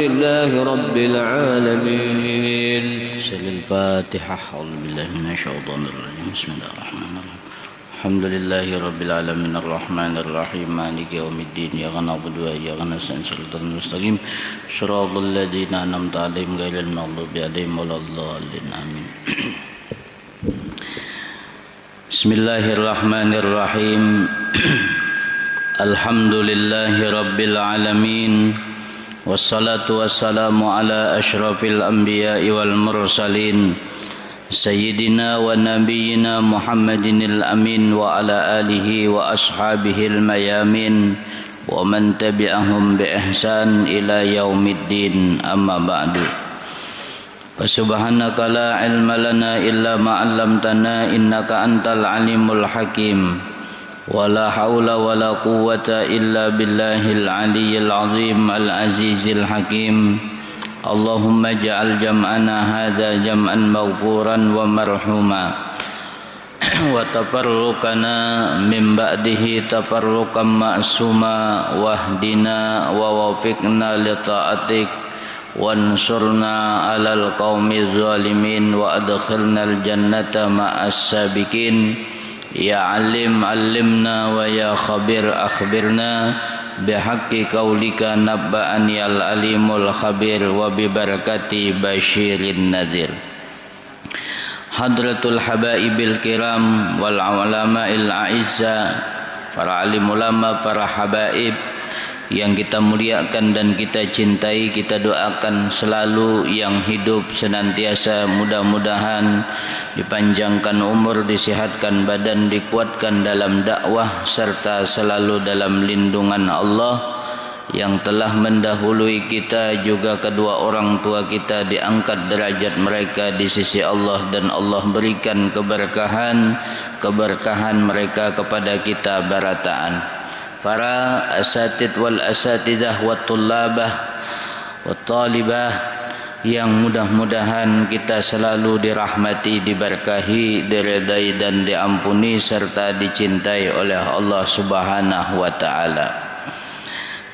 لله رب العالمين. سل الفاتحة. أعوذ بالله من الشيطان الرجيم. بسم الله الرحمن الرحيم. الحمد لله رب العالمين الرحمن الرحيم مالك يوم الدين. إياك نعبد وإياك نستعين صراط المستقيم صراط الذين أنعمت عليهم غير المغضوب عليهم ولا الضالين آمين. بسم الله الرحمن الرحيم. الحمد لله رب العالمين wassalatu wassalamu ala asyrafil anbiya'i wal mursalin sayyidina wa nabiyyina Muhammadinil amin wa ala alihi wa ashabihil mayamin wa man tabi'ahum bi ihsan ila yaumiddin amma ba'du. Subhanaka la ilma lana illa ma 'allamtana innaka antal alimul hakim. ولا حول ولا قوة إلا بالله العلي العظيم العزيز الحكيم. اللهم اجعل جمعنا هذا جمعا مغفورا ومرحوما وتفرقنا من بعده تفرقا معصوما واهدنا ووفقنا لطاعتك وانصرنا على القوم الظالمين وأدخلنا الجنة مع السابقين. Ya alim alimna wa ya khabir akhbirna bihaqqi qaulika nabba'ani al-alimul khabir wa bi barakati basyirin nadhir. Hadratul habaibil kiram wal ulama'il a'izza, para alim ulama, para habaib yang kita muliakan dan kita cintai, kita doakan selalu yang hidup senantiasa mudah-mudahan dipanjangkan umur, disehatkan badan, dikuatkan dalam dakwah serta selalu dalam lindungan Allah. Yang telah mendahului kita juga kedua orang tua kita diangkat derajat mereka di sisi Allah dan Allah berikan keberkahan mereka kepada kita barataan. Para asatid wal asatidah wa tullabah wa talibah yang mudah-mudahan kita selalu dirahmati, diberkahi, diridai dan diampuni serta dicintai oleh Allah Subhanahu wa taala.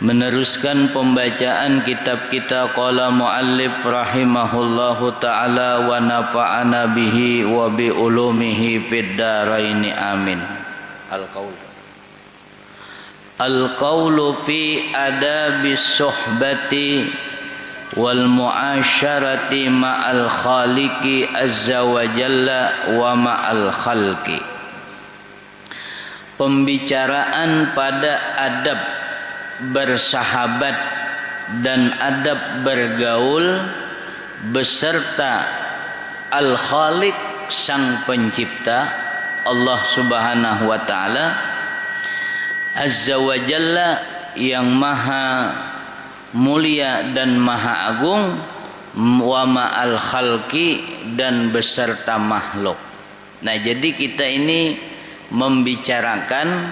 Meneruskan pembacaan kitab kita, qala muallif rahimahullahu taala wa nafa'ana bihi wa bi ulumihi fid dharaini amin. Al-qawlu fi adabis suhbati wal mu'asyarati ma'al khaliqi azza wa jalla wa ma'al khalqi. Pembicaraan pada adab bersahabat dan adab bergaul beserta Al-Khaliq sang pencipta Allah Subhanahu wa taala Azza wa Jalla yang maha mulia dan maha agung, wa ma'al khalqi dan beserta makhluk. Nah, jadi kita ini membicarakan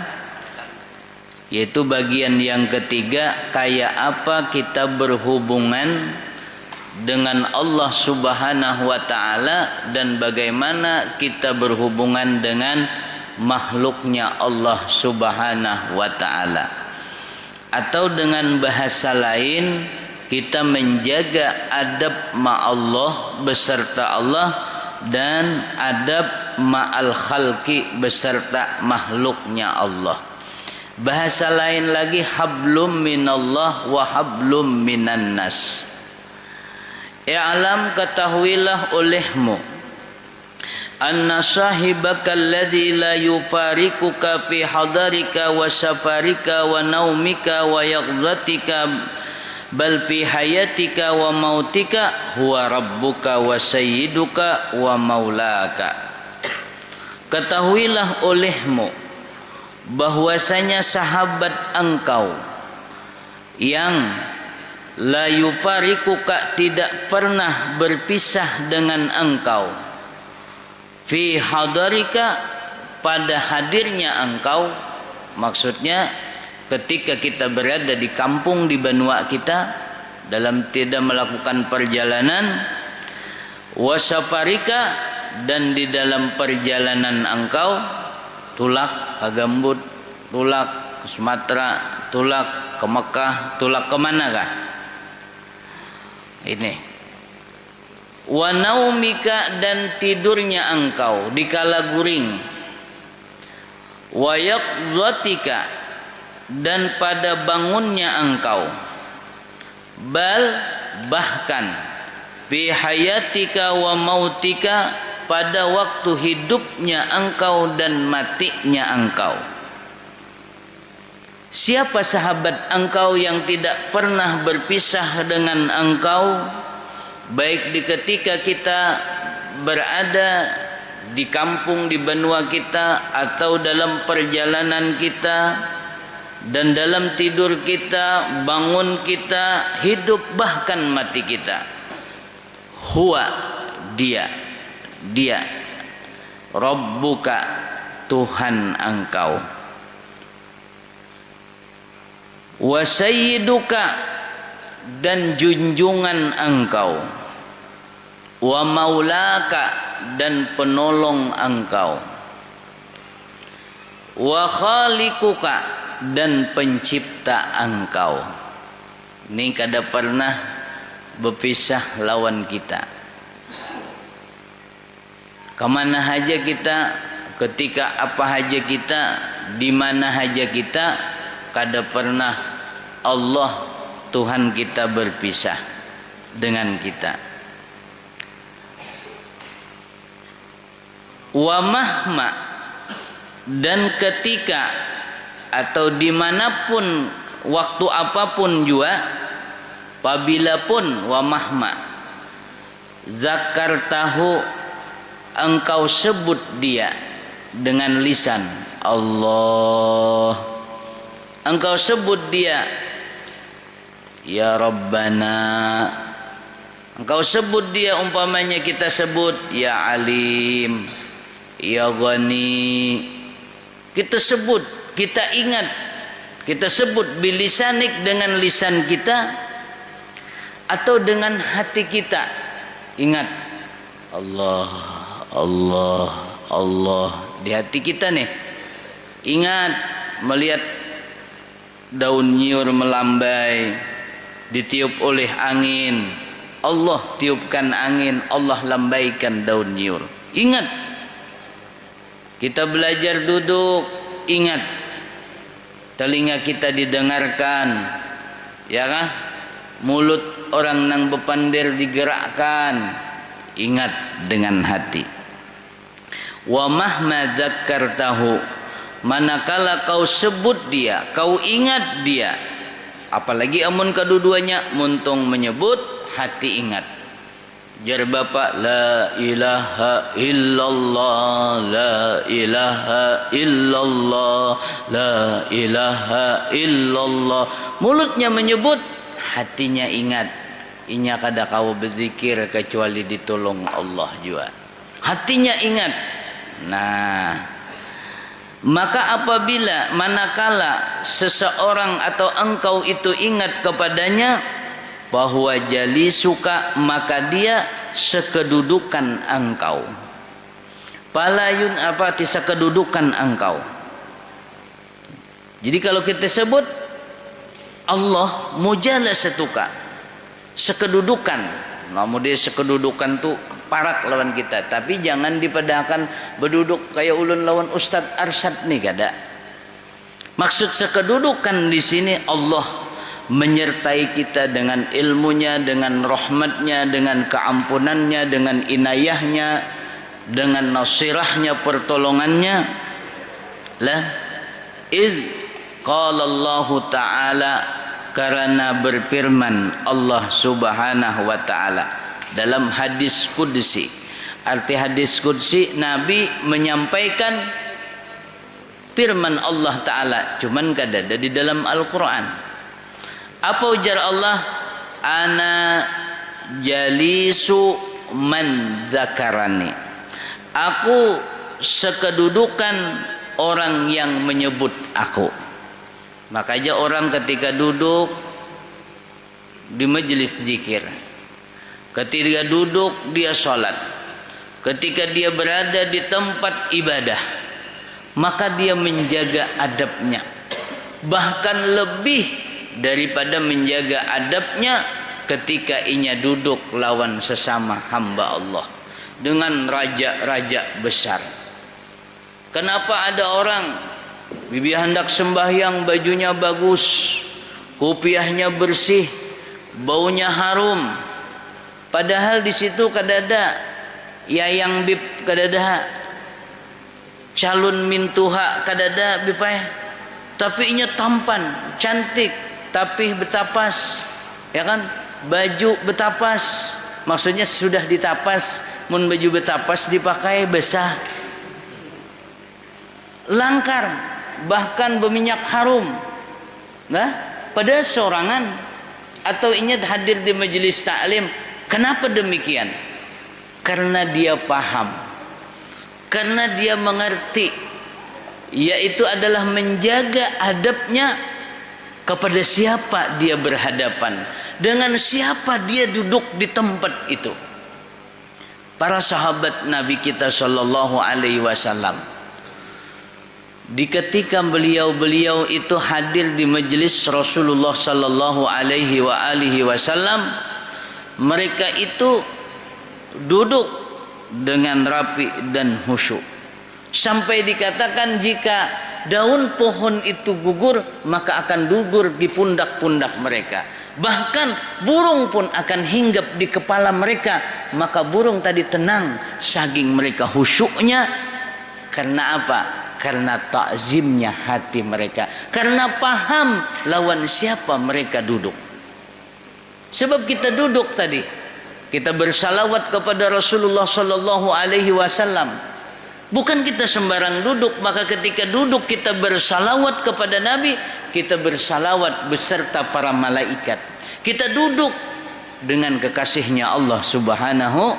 yaitu bagian yang ketiga, kayak apa kita berhubungan dengan Allah Subhanahu wa taala dan bagaimana kita berhubungan dengan makhluknya Allah Subhanahu wa ta'ala. Atau dengan bahasa lain, kita menjaga adab ma'allah beserta Allah dan adab ma'al khalqi beserta makhluknya Allah. Bahasa lain lagi, hablum minallah wa hablum minan nas. I'lam, ketahuilah olehmu, anna sahibaka alladhi la yufarikuka fi hadarika wa safarika wa naumika wa yaqzatika bal fi hayatika wa mautika huwa rabbuka wa sayyiduka wa maulaka. Ketahuilah olehmu bahwasanya sahabat engkau yang la yufarikuka tidak pernah berpisah dengan engkau, fi hadarika pada hadirnya engkau, maksudnya ketika kita berada di kampung di benua kita dalam tidak melakukan perjalanan, wasafarika dan di dalam perjalanan engkau, tulak ke Gambut, tulak ke Sumatera, tulak ke Mekah, tulak kemana kah? Ini. Wa naumika, dan tidurnya engkau dikala guring. Wa yaqzatika, dan pada bangunnya engkau. Bal, bahkan fi hayatika wa mautika, pada waktu hidupnya engkau dan matinya engkau. Siapa sahabat engkau yang tidak pernah berpisah dengan engkau, baik di ketika kita berada di kampung, di benua kita, atau dalam perjalanan kita, dan dalam tidur kita, bangun kita, hidup bahkan mati kita. Huwa, dia Rabbuka, Tuhan engkau. Wa sayyiduka, dan junjungan engkau. Wa maulaka, dan penolong engkau. Wa khaliquka, dan pencipta engkau. Ini kada pernah berpisah lawan kita. Kemana haja kita, ketika apa haja kita, di mana haja kita, kada pernah Allah Tuhan kita berpisah dengan kita. Wa mahma, dan ketika atau dimanapun, waktu apapun juga, apabila pun, wa mahma, zakartahu, engkau sebut dia dengan lisan, Allah, engkau sebut dia ya Rabbana, engkau sebut dia, umpamanya kita sebut ya Alim, ya Ghani, kita sebut, kita ingat, kita sebut bilisanik, dengan lisan kita, atau dengan hati kita ingat Allah, Allah, Allah di hati kita nih. Ingat melihat daun nyiur melambai, ditiup oleh angin, Allah tiupkan angin, Allah lambaikan daun nyiur. Ingat, kita belajar duduk, ingat, telinga kita didengarkan, ya kan? Mulut orang nang bepandir digerakkan, ingat dengan hati. Wa mahma dzakartahu, manakala kau sebut dia, kau ingat dia, apalagi amun kedua-duanya muntung menyebut, hati ingat. Jar bapak, la ilaha illallah, la ilaha illallah, la ilaha illallah. Mulutnya menyebut, hatinya ingat. Inya kada kau berzikir kecuali ditolong Allah juga. Hatinya ingat. Nah, maka apabila manakala seseorang atau engkau itu ingat kepadanya, bahwa jalisuka, maka dia sekedudukan engkau. Palayun apa ti sekedudukan engkau. Jadi kalau kita sebut Allah mujalasatuka, sekedudukan. Namun dia sekedudukan tu parak lawan kita, tapi jangan dipadahkan berduduk kayak ulun lawan Ustadz Arsyad nih, kada. Maksud sekedudukan di sini Allah menyertai kita dengan ilmunya, dengan rahmatnya, dengan keampunannya, dengan inayahnya, dengan nasirahnya, pertolongannya. Lah, iz qala Allah Ta'ala, karena berfirman Allah Subhanahu wa Ta'ala dalam hadis qudsi. Arti hadis qudsi, Nabi menyampaikan firman Allah Ta'ala, cuman kada ada di dalam Al-Quran. Apa ujar Allah? Ana jalisu man zakarani, aku sekedudukan orang yang menyebut aku. Makanya orang ketika duduk di majelis zikir, ketika duduk dia sholat, ketika dia berada di tempat ibadah, maka dia menjaga adabnya. Bahkan lebih daripada menjaga adabnya, ketika inya duduk lawan sesama hamba Allah dengan raja-raja besar. Kenapa ada orang bibi hendak sembahyang bajunya bagus, kopiahnya bersih, baunya harum, padahal di situ kadada yayang bib kadada calon mintuha kadada bipai, tapi inya tampan, cantik, tapi betapas, ya kan? Baju betapas, maksudnya sudah ditapas, mun baju betapas dipakai basah, langkar, bahkan berminyak harum. Nah, pada sorangan atau inya hadir di majelis taklim. Kenapa demikian? Karena dia paham, karena dia mengerti, yaitu adalah menjaga adabnya kepada siapa dia berhadapan, dengan siapa dia duduk di tempat itu. Para sahabat Nabi kita sallallahu alaihi wasallam, di ketika beliau itu hadir di majelis Rasulullah sallallahu alaihi wasallam, mereka itu duduk dengan rapi dan khusyuk, sampai dikatakan jika daun pohon itu gugur, maka akan gugur di pundak-pundak mereka. Bahkan burung pun akan hinggap di kepala mereka, maka burung tadi tenang saking mereka khusyuknya. Karena apa? Karena takzimnya hati mereka, karena paham lawan siapa mereka duduk. Sebab kita duduk tadi, kita bersalawat kepada Rasulullah sallallahu alaihi wasallam. Bukan kita sembarang duduk, maka ketika duduk kita bersalawat kepada Nabi, kita bersalawat beserta para malaikat. Kita duduk dengan kekasihnya Allah Subhanahu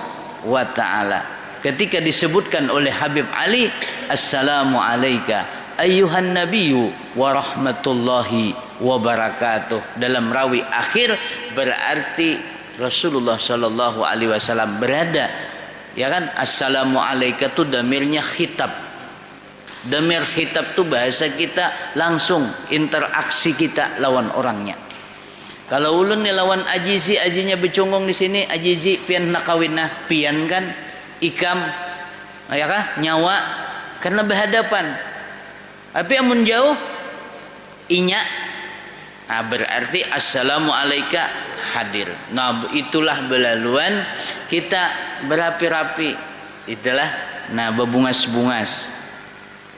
wa ta'ala. Ketika disebutkan oleh Habib Ali, Assalamu alayka ayyuhan nabiyyu wa rahmatullahi wa barakatuh. Dalam rawi akhir berarti Rasulullah sallallahu alaihi wasallam berada, ya kan? Assalamu alayka itu damirnya khitab. Damir khitab itu bahasa kita langsung interaksi kita lawan orangnya. Kalau ulun ni lawan ajizi, ajinya becongong di sini, ajizi pian nak kawin nah, pian kan ikam, ya kah? Nyawa, karena berhadapan. Tapi amun jauh inya, nah, berarti assalamu alayka hadir. Nah, itulah belaluan kita berapi-rapi, itulah nah bebungas-bungas.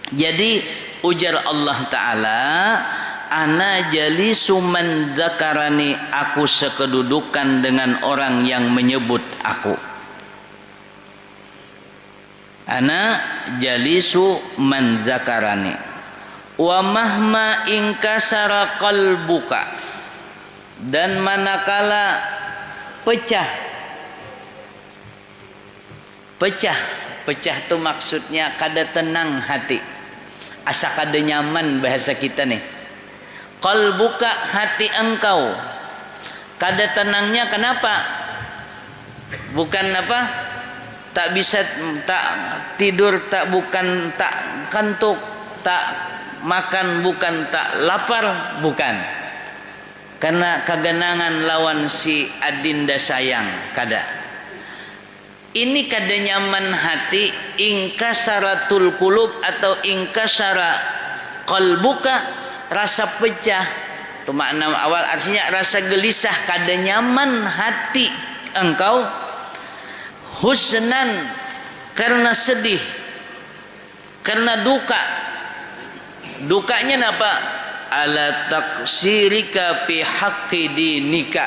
Jadi ujar Allah Ta'ala, ana jalisu man dzakarani, aku sekedudukan dengan orang yang menyebut aku. Ana jalisu man dzakarani wa mahma inkasara qalbuka, dan manakala pecah itu maksudnya kada tenang hati, asa kada nyaman bahasa kita nih. Qalbuka, hati engkau kada tenangnya kenapa? Bukan apa? Tak bisa, tak tidur, tak bukan tak kantuk, tak makan, bukan tak lapar, bukan. Karena kegenangan lawan si adinda sayang, kada. Ini kada nyaman hati, ingkasaratul qulub atau ingkasara qalbuka, rasa pecah. Itu makna awal, artinya rasa gelisah, kada nyaman hati engkau. Husnan, karena sedih, karena duka. Dukanya apa? Ala taksirika fi haqqi dinika,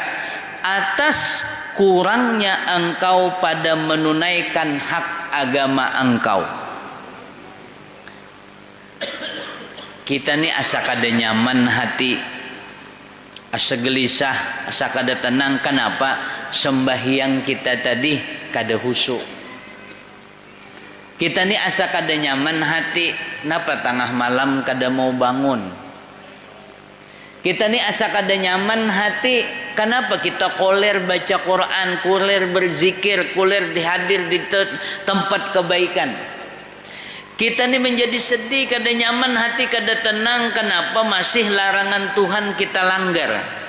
atas kurangnya engkau pada menunaikan hak agama engkau. Kita ni asa kada nyaman hati, asa gelisah, asa kada tenang. Kenapa? Sembahyang kita tadi kada khusyuk. Kita ni asa kada nyaman hati, kenapa tengah malam kada mau bangun. Kita ni asa kada nyaman hati, kenapa kita koler baca Quran, koler berzikir, koler dihadir di tempat kebaikan. Kita ni menjadi sedih, kada nyaman hati, kada tenang, kenapa masih larangan Tuhan kita langgar.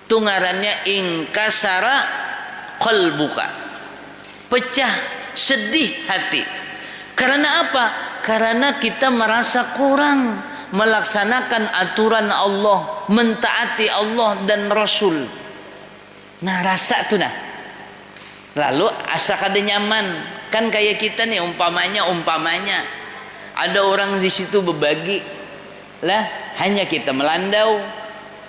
Tungarannya ingkasara qalbuka, pecah sedih hati. Karena apa? Karena kita merasa kurang melaksanakan aturan Allah, mentaati Allah dan Rasul. Nah rasa tuh nah. Lalu asa kada nyaman. Kan kayak kita nih umpamanya ada orang di situ berbagi lah, hanya kita melandau,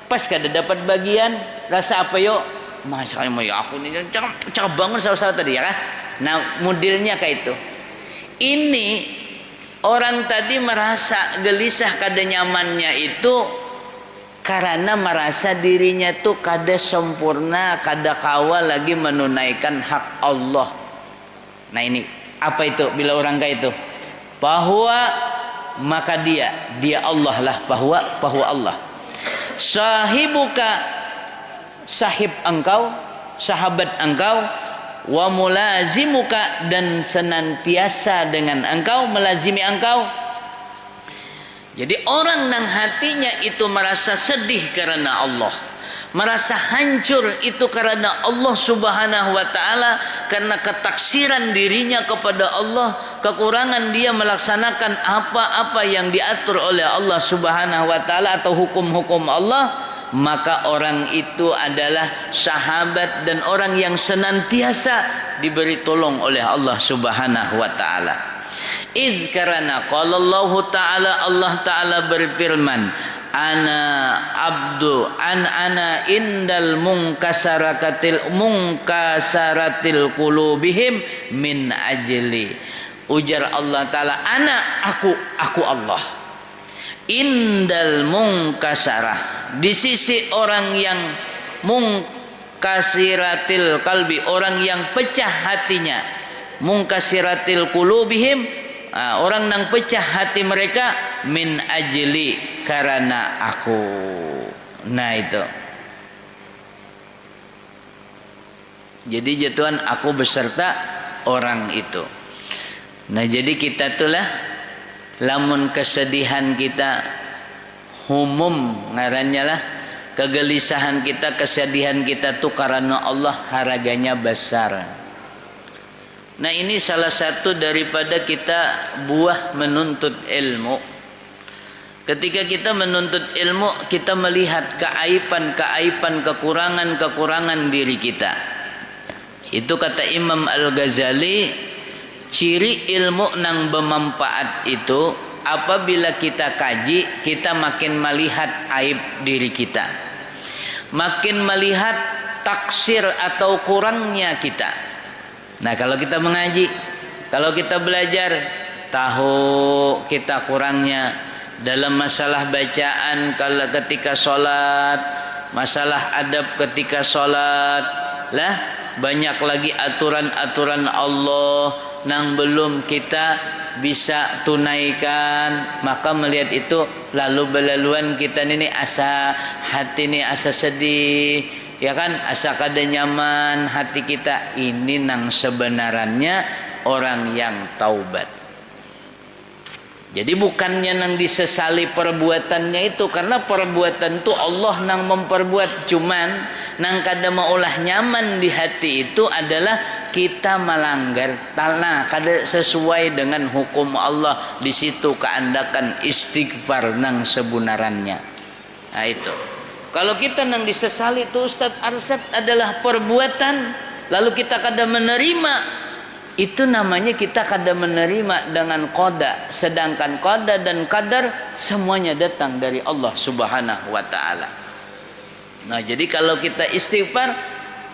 pas kada dapat bagian, rasa apa yo? Masa mau ya aku nih cakap bangun salah tadi ya kan? Nah modelnya kayak itu. Ini orang tadi merasa gelisah kada nyamannya itu karena merasa dirinya tuh kada sempurna, kada kawal lagi menunaikan hak Allah. Nah ini apa itu bila orang kayak itu? Bahwa maka dia Allah lah, bahwa Allah. Sahibuka, sahib engkau, sahabat engkau, wa mulazimuka, dan senantiasa dengan engkau, melazimi engkau. Jadi orang yang hatinya itu merasa sedih karena Allah, merasa hancur itu karena Allah Subhanahu wa ta'ala, karena ketaksiran dirinya kepada Allah, kekurangan dia melaksanakan apa-apa yang diatur oleh Allah Subhanahu wa ta'ala atau hukum-hukum Allah, maka orang itu adalah sahabat dan orang yang senantiasa diberi tolong oleh Allah Subhanahu wa ta'ala. Iz karena qala Allah ta'ala, Allah ta'ala berfirman, ana abdu ana indal munkasaratil qulubihim min ajli. Ujar Allah ta'ala, ana aku Allah, indal munkasarah, di sisi orang yang munkasiratil kalbi, orang yang pecah hatinya, munkasiratil qulubihim, orang yang pecah hati mereka, min ajli, karena aku. Nah itu jadi jatuhan aku beserta orang itu. Nah jadi kita tuh lah, lamun kesedihan kita umum ngarannya lah, kegelisahan kita, kesedihan kita tuh karena Allah, harganya besar. Nah ini salah satu daripada kita buah menuntut ilmu. Ketika kita menuntut ilmu, kita melihat keaiban-keaiban, kekurangan-kekurangan diri kita. Itu kata Imam Al-Ghazali, ciri ilmu nang bermanfaat itu apabila kita kaji, kita makin melihat aib diri kita, makin melihat taksir atau kurangnya kita. Nah kalau kita mengaji, kalau kita belajar, tahu kita kurangnya dalam masalah bacaan, kalau ketika sholat, masalah adab ketika sholat lah, banyak lagi aturan-aturan Allah yang belum kita bisa tunaikan. Maka melihat itu, lalu belaluan kita ini asa hati ini asa sedih, ya kan, asa kada nyaman hati kita. Ini nang sebenarnya orang yang taubat. Jadi bukannya nang disesali perbuatannya itu, karena perbuatan itu Allah nang memperbuat, cuman nang kada maulah nyaman di hati itu adalah kita melanggar tanah, kada sesuai dengan hukum Allah. Di situ keandakan istighfar nang sebenarnya. Nah itu. Kalau kita nang disesali itu Ustaz Arsyad adalah perbuatan, lalu kita kada menerima, itu namanya kita kada menerima dengan qada. Sedangkan qada dan qadar semuanya datang dari Allah Subhanahu wa ta'ala. Nah jadi kalau kita istighfar,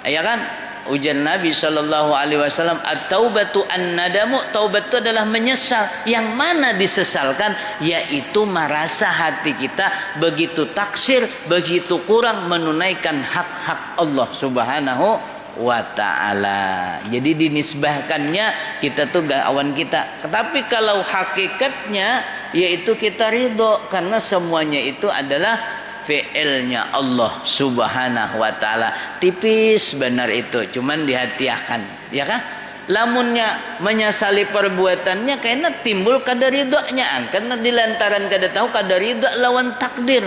ya kan, ujar Nabi SAW, at-taubatu an-nadamu, taubat itu adalah menyesal. Yang mana disesalkan? Yaitu merasa hati kita begitu taksir, begitu kurang menunaikan hak-hak Allah Subhanahu wa ta'ala. Jadi dinisbahkannya kita tuh awan kita. Tetapi kalau hakikatnya yaitu kita ridho, karena semuanya itu adalah fi'ilnya Allah Subhanahu wa ta'ala. Tipis benar itu, cuman dihati-akan, ya kan? Lamunnya menyesali perbuatannya karena timbul kada ridhonya, karena dilantaran kada tahu kada ridho lawan takdir.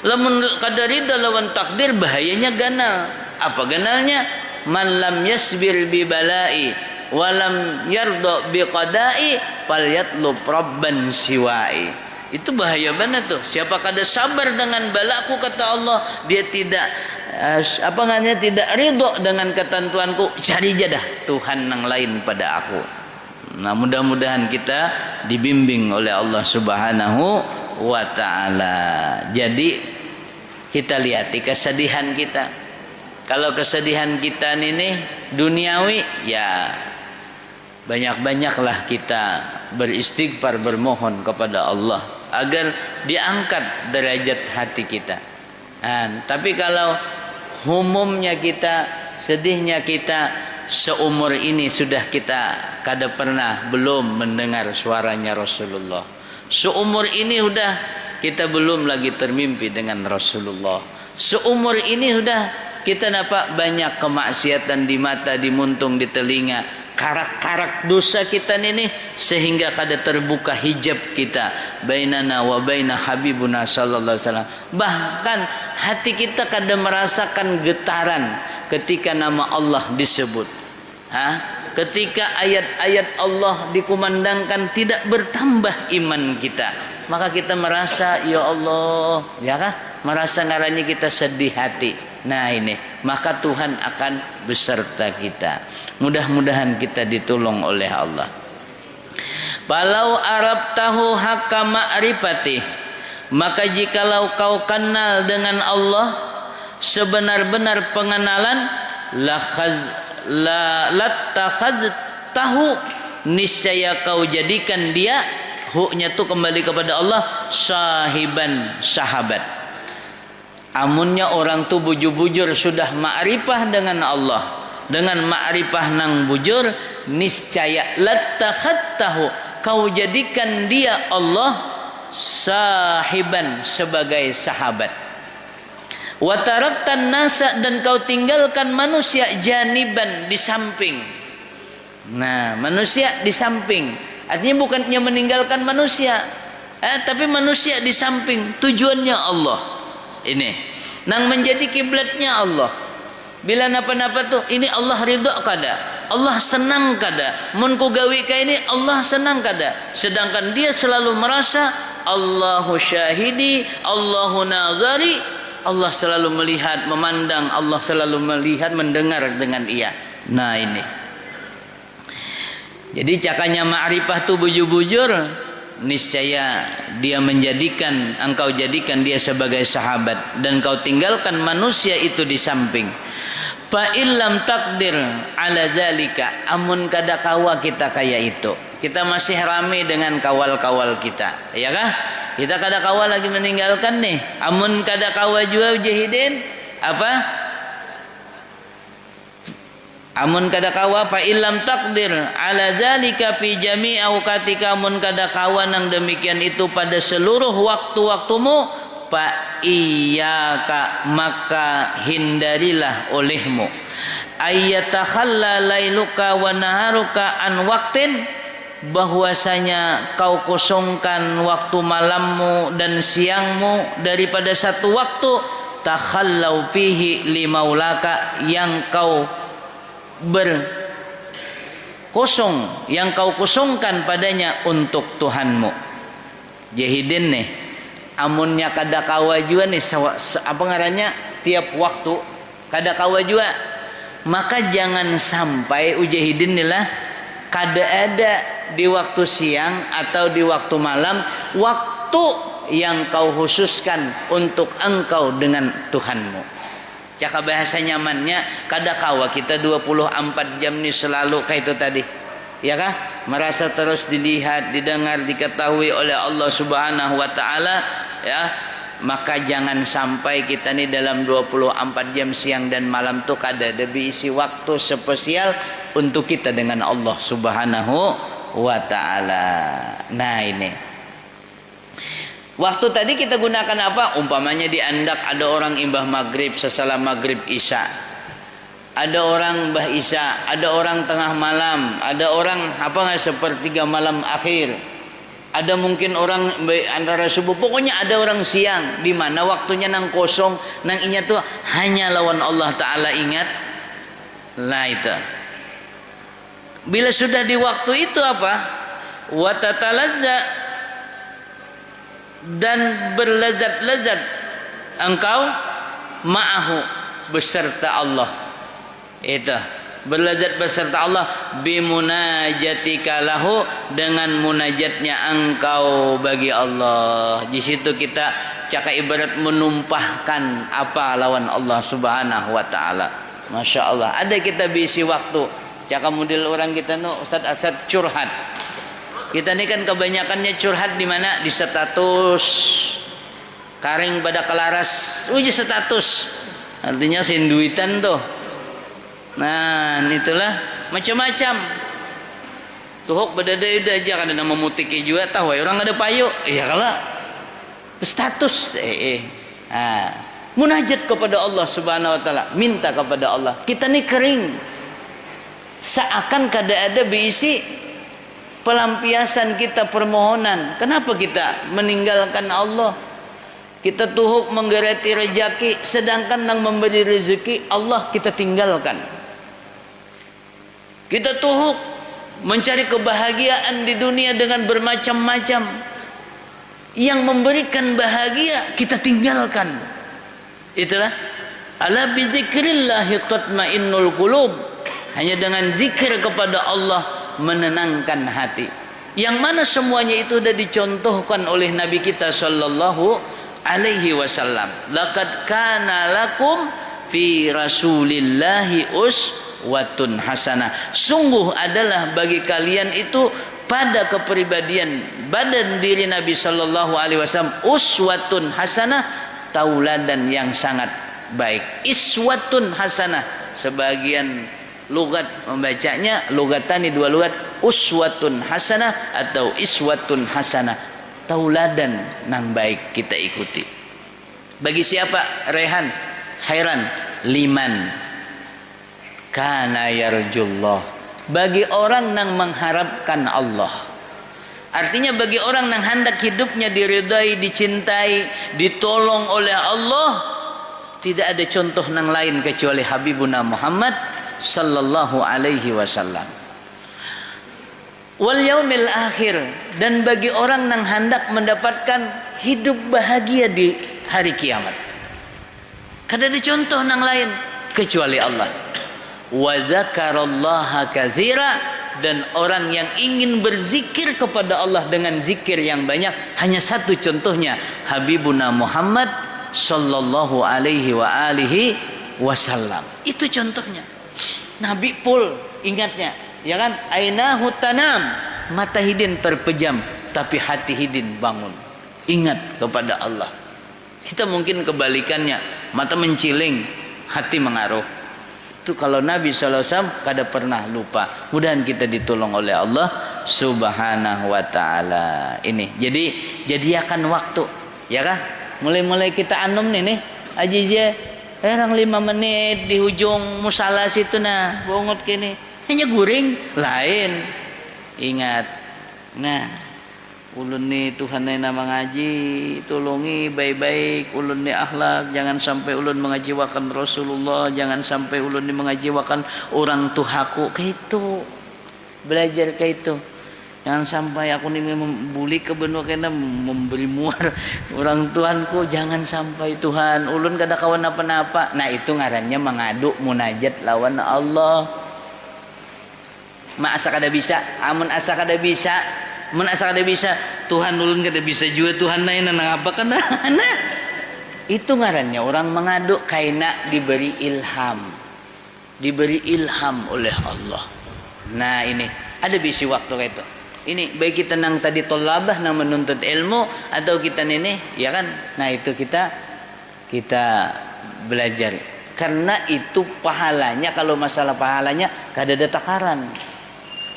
Lamun kada ridha lawan takdir bahayanya ganal. Apa ganalnya? Man lam yasbir bi balai walam yarda bi qada'i falyatlub rabban siwai. Itu bahaya banget tuh. Siapa kada sabar dengan balaku kata Allah, dia tidak tidak ridho dengan ketentuanku, cari jadah Tuhan yang lain pada aku. Nah, mudah-mudahan kita dibimbing oleh Allah Subhanahu wa ta'ala. Jadi kita lihat kesedihan kita. Kalau kesedihan kita ini duniawi, ya banyak-banyaklah kita beristighfar, bermohon kepada Allah agar diangkat derajat hati kita. Tapi kalau umumnya kita, sedihnya kita, seumur ini sudah kita kada pernah belum mendengar suaranya Rasulullah. Seumur ini sudah kita belum lagi termimpi dengan Rasulullah. Seumur ini sudah kita nampak banyak kemaksiatan di mata, di muntung, di telinga, karak-karak dosa kita ini, sehingga kada terbuka hijab kita bainana wa baina habibuna sallallahu alaihi wasallam. Bahkan hati kita kada merasakan getaran ketika nama Allah disebut. Ketika ayat-ayat Allah dikumandangkan, tidak bertambah iman kita, maka kita merasa ya Allah, ya kah? Merasa ngaranya kita sedih hati. Nah ini, maka Tuhan akan beserta kita. Mudah-mudahan kita ditolong oleh Allah. Falau arabtahu haqqa ma'rifatih, maka jikalau kau kenal dengan Allah sebenar-benar pengenalan, lattakhadtahu, niscaya kau jadikan dia, huknya tu kembali kepada Allah, sahiban, sahabat. Amunnya orang tu bujur-bujur sudah ma'rifah dengan Allah, dengan ma'rifah nang bujur, niscaya lattakhadtahu, kau jadikan dia Allah sahiban, sebagai sahabat. Wa taraktan nasa, dan kau tinggalkan manusia janiban, di samping. Nah, manusia di samping, artinya bukannya meninggalkan manusia, tapi manusia di samping. Tujuannya Allah ini, nang menjadi kiblatnya Allah. Bila napa-napa tuh, ini Allah ridho kada, Allah senang kada, mun ku gawe ka ini Allah senang kada. Sedangkan dia selalu merasa Allahu syahidi, Allahu nazari, Allah selalu melihat, memandang, Allah selalu melihat, mendengar dengan ia. Nah ini, jadi cakanya ma'rifah tu bujur-bujur, niscaya dia menjadikan, engkau jadikan dia sebagai sahabat, dan kau tinggalkan manusia itu di samping. Fa illam takdir ala zalika, amun kada kawa kita kayak itu, kita masih ramai dengan kawal-kawal kita, ya kah? Kita kada kawa lagi meninggalkan nih. Amun kada kawa jua jahidin apa? Amun kada kawa fa illam takdir ala zalika fi jami' awqatika, amun kada kawa nang demikian itu pada seluruh waktu-waktumu, fa iyyaka, maka hindarilah olehmu, ayyatakhalla lailuka wa naharuka an waqtin, bahwasanya kau kosongkan waktu malammu dan siangmu daripada satu waktu, takhallau fihi limaulaka, yang kau berkosong, yang kau kosongkan padanya untuk Tuhanmu. Jahidin nih, amunnya kada kawa jua nih, apa ngarannya, tiap waktu kada kawa jua, maka jangan sampai ujahidin nih lah kada ada di waktu siang atau di waktu malam waktu yang kau khususkan untuk engkau dengan Tuhanmu. Caka bahasa nyamannya, kada kawa kita 24 jam ni selalu kayak itu tadi, ya kah? Merasa terus dilihat, didengar, diketahui oleh Allah Subhanahu wa ta'ala, ya. Maka jangan sampai kita ni dalam 24 jam siang dan malam tu kada ada diisi waktu spesial untuk kita dengan Allah Subhanahu wa ta'ala. Nah ini, waktu tadi kita gunakan apa? Umpamanya di Andak ada orang imbah maghrib, sesalam maghrib isya, ada orang mbah isya, ada orang tengah malam, ada orang apa nggak sepertiga malam akhir. Ada mungkin orang antara subuh, pokoknya ada orang siang di mana waktunya nang kosong, nang inya tuh hanya lawan Allah Ta'ala ingat. Lah itu. Bila sudah di waktu itu apa? Wa tataladza, dan berlezat-lezat engkau ma'ahu beserta Allah. Itu berlezat beserta Allah bimunajatika lahu, dengan munajatnya engkau bagi Allah. Di situ kita cakap ibarat menumpahkan apa lawan Allah Subhanahu wa taala. Masya Allah. Ada kita bisi waktu cakap model orang kita no ustad curhat. Kita ini kan kebanyakannya curhat di mana? Di status. Karing pada kelaras uji status. Artinya sinduitan tuh. Nah, itulah macam-macam. Tuhuk bedada aja kan ada memutiki juga tahu orang ada payu. Iya kala status munajat kepada Allah Subhanahu wa taala, minta kepada Allah. Kita ni kering. Seakan kada ada berisi pelampiasan kita permohonan. Kenapa kita meninggalkan Allah? Kita tuhuk menggereti rezeki, sedangkan yang memberi rezeki Allah kita tinggalkan. Kita tuhuk mencari kebahagiaan di dunia dengan bermacam-macam. Yang memberikan bahagia kita tinggalkan. Itulah ala bi dzikrillah tatmainnul qulub. Hanya dengan zikir kepada Allah menenangkan hati. Yang mana semuanya itu sudah dicontohkan oleh Nabi kita sallallahu alaihi wasallam. Laqad kana lakum fi rasulillahi uswatun hasanah. Sungguh adalah bagi kalian itu pada kepribadian badan diri Nabi sallallahu alaihi wasallam uswatun hasanah, tauladan yang sangat baik. Iswatun hasanah, sebagian lugat membacanya lugatani, dua lugat, uswatun hasanah atau iswatun hasanah, tauladan yang baik kita ikuti. Bagi siapa? Rehan, Khairan, liman kana yarjullah, bagi orang yang mengharapkan Allah. Artinya bagi orang yang hendak hidupnya diridai, dicintai, ditolong oleh Allah, tidak ada contoh yang lain kecuali Habibuna Muhammad sallallahu alaihi wasallam. Wal yaumil akhir, dan bagi orang yang hendak mendapatkan hidup bahagia di hari kiamat. Kada ada contoh yang lain kecuali Allah. Wa dzakarallaha katsira, dan orang yang ingin berzikir kepada Allah dengan zikir yang banyak, hanya satu contohnya Habibuna Muhammad sallallahu alaihi wa alihi wasallam. Itu contohnya. Nabi pul ingatnya, ya kan? Ainahu tanam, mata hidin terpejam tapi hati hidin bangun, ingat kepada Allah. Kita mungkin kebalikannya, mata menciling, hati mengaruh. Itu kalau Nabi SAW kada pernah lupa. Mudah-mudahan kita ditolong oleh Allah Subhanahu wa taala. Ini. Jadi akan waktu, ya kan? Mulai kita anum nih aja orang 5 menit di ujung musala situ nah, bongot kini. Hanya guring lain. Ingat. Nah, ulun ni Tuhan ni nama ngaji, tolongi baik-baik ulun ni akhlak, jangan sampai ulun mengajiwakan Rasulullah, jangan sampai ulun ni mengajiwakan orang tuhaku. Kayak itu belajar kayak itu. Jangan sampai aku ni membuli ke benua kena memberi muar orang Tuhanku, jangan sampai Tuhan ulun kada kawan apa-apa. Nah, itu ngarannya mengadu munajat lawan Allah. Ma asa kada bisa, amun asa kada bisa, mun asa kada bisa, Tuhan ulun kada bisa juga, Tuhan lain nang apa kana. Nah, itu ngarannya orang mengadu kaina diberi ilham. Diberi ilham oleh Allah. Nah, ini ada bisi waktu kayak itu. Ini baik kita nang tadi tolabah nang menuntut ilmu atau kita ini, ya kan? Nah, itu kita belajar. Karena itu pahalanya, kalau masalah pahalanya kada ada takaran.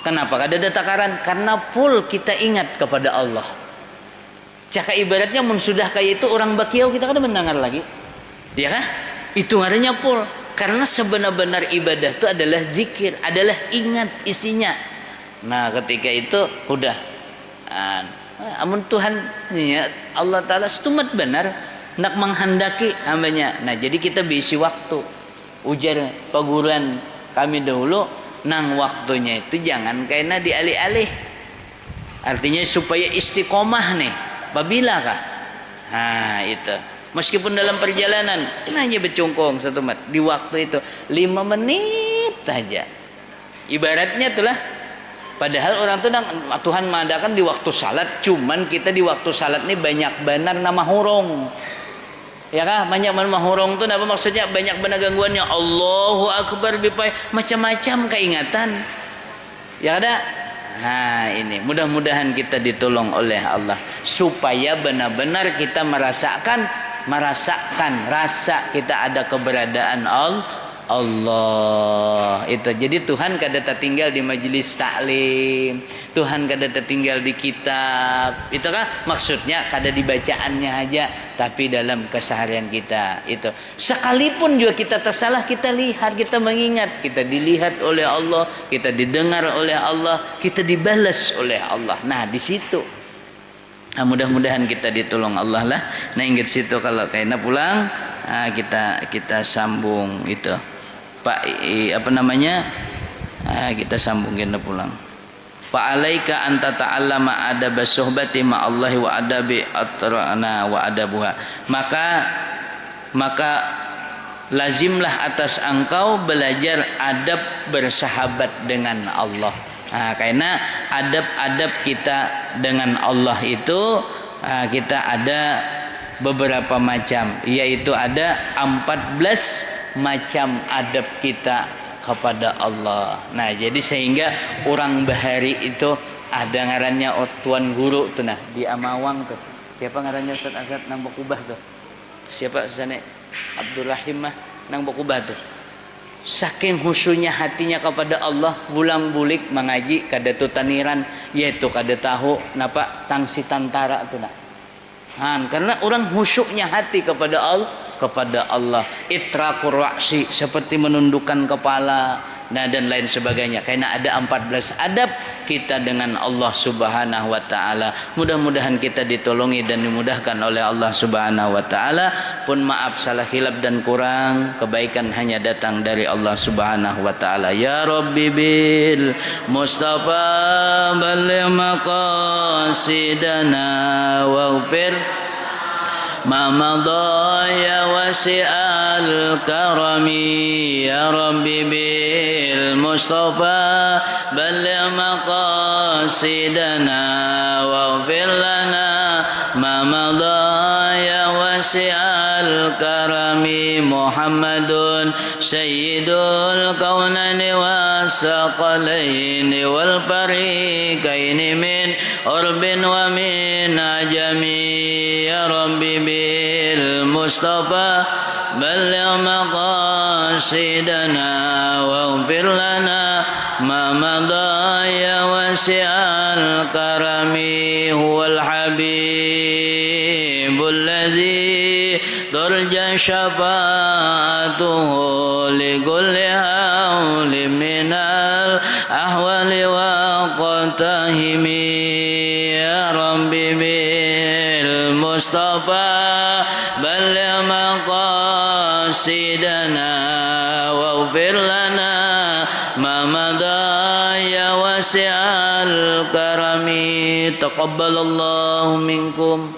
Kenapa kada ada takaran? Karena full kita ingat kepada Allah. Caka ibaratnya mun sudah kayak itu orang bakiau kita kada mendengar lagi. Ya kan? Itu ngarannya full. Karena sebenar-benar ibadah itu adalah zikir, adalah ingat isinya. Nah, ketika itu udah Amun Tuhan ya, Allah Ta'ala setumat benar nak menghendaki hambanya. Nah jadi kita bisi waktu. Ujar paguran kami dahulu, nang waktunya itu jangan kena dialih-alih. Artinya supaya istiqomah nih. Babila kah? Nah itu. Meskipun dalam perjalanan, hanya bercungkung satu mat. Di waktu itu 5 menit aja. Ibaratnya itulah. Padahal orang tuh Tuhan mengadakan di waktu salat, cuman kita di waktu salat ini banyak benar nama hurung. Ya kah? Banyak nama hurung tuh apa maksudnya? Banyak benar gangguannya. Allahu Akbar bipai macam-macam keingatan. Ya ada. Nah ini mudah-mudahan kita ditolong oleh Allah supaya benar-benar kita merasakan rasa kita ada keberadaan Allah itu. Jadi Tuhan kada tertinggal di majelis taklim, Tuhan kada tertinggal di kitab. Itu kan maksudnya kada di bacaannya aja, tapi dalam keseharian kita itu. Sekalipun juga kita tersalah, kita lihat, kita mengingat, kita dilihat oleh Allah, kita didengar oleh Allah, kita dibalas oleh Allah. Nah di situ. Nah, mudah-mudahan kita ditolong Allah lah. Nah ingat situ kalau kayaknya pulang, kita sambung itu. Pak apa namanya? Kita sambung kena pulang. Fa alaika anta ta'allama adab suhbati ma Allah wa adabi atrana wa adabuha. Maka lazimlah atas engkau belajar adab bersahabat dengan Allah. Karena adab-adab kita dengan Allah itu kita ada beberapa macam, yaitu ada 14 macam adab kita kepada Allah. Nah jadi sehingga orang bahari itu ada ngarannya tuan guru tuh nah di Amawang tuh. Siapa ngarannya Ustaz Azad nang Bakubah tuh? Siapa sana? Abdurrahim mah nang Bakubah tuh. Saking khusyuknya hatinya kepada Allah, bulang-bulik mengaji kada tutaniran, yaitu kada tahu napa tangsi tantara tu nak. Karena orang khusyuknya hati kepada Allah, itraqur ra'si seperti menundukkan kepala, nah dan lain sebagainya. Karena ada 14 adab kita dengan Allah Subhanahu wa taala. Mudah-mudahan kita ditolongi dan dimudahkan oleh Allah Subhanahu wa taala. Pun maaf salah hilaf dan kurang, kebaikan hanya datang dari Allah Subhanahu wa taala. Ya Rabbi bil Mustafa balligh maqasidana waghfir ma madha ya wasi'al karami. Ya Rabbi bil Mustafa balligh maqasidana waghfir lana ma madha ya wasi'al karami. Muhammadun sayyidul kaunaini wasaqalaini wal fariqaini min urbin wa min ajami. Ya Rabbi bil Mustafa balligh maqasidana waghfir lana ma madha ya wasi'al karami. Huwal habibul ladzi turja syafa'atuhu li kulli hawli minal ahwali wa qatahimi. Ya Rabbi bil Mustafa balligh maqasidana waghfir lana ma madha ya wasi'al karami. Taqabbalallahu minkum.